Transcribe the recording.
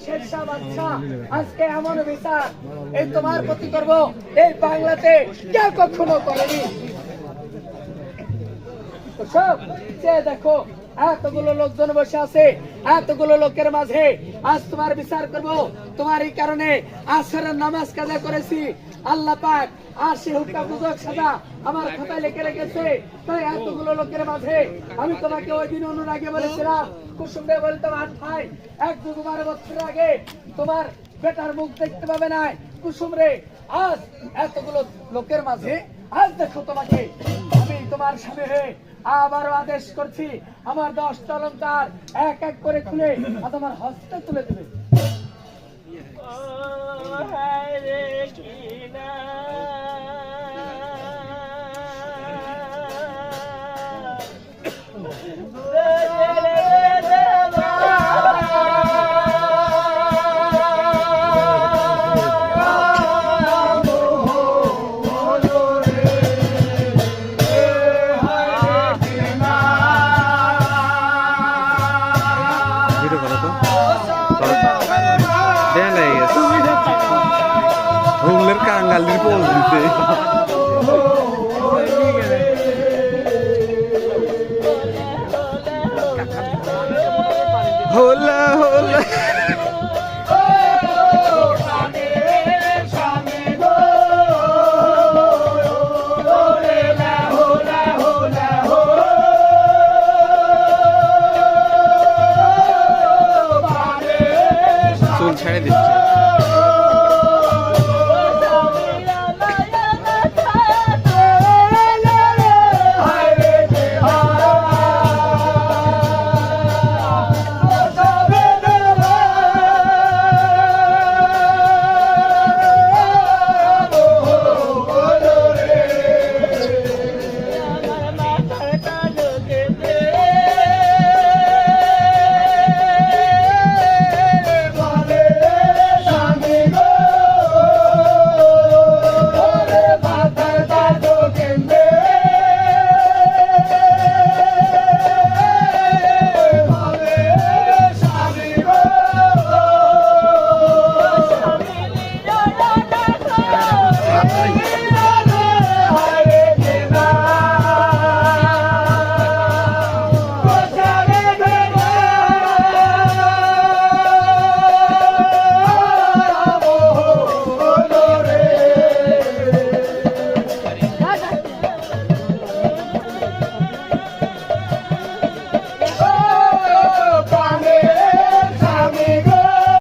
শেরশাহ বাদশা আজকে এমন বিচার এই তোমার প্রতি করব এই বাংলাতে কেউ কখনো করেনি। সব দেখো এতগুলো লোকজন বসে আছে, এতগুলো লোকের মাঝে আজ তোমার বিচার করব। তোমার এই কারণে আসরের নামাজ কাজা করেছি, আল্লাহ পাক আর সে হুক্কা বুঝক সাজা আমার খাতায় লিখে রেখেছে। তাই এতগুলো লোকের মাঝে আমি তোমাকে ওই দিন অনুরাগে বলেছিলাম, কুসুম রে বলতাম আর ভাই ১-২ বছর আগে তোমার বেটার মুখ দেখতে পাবে না কুসুম রে। আজ এতগুলো লোকের মাঝে আজ দেখো তোমাকে আমি তোমার স্বামী হয়ে আবারও আদেশ করছি, আমার 10টা অলংকার এক এক করে খুলে তোমার হস্তে তুলে দেবে। কাঙ্গালির পোজ দিতে হোলা হোলা চুল ছেড়ে দিচ্ছে।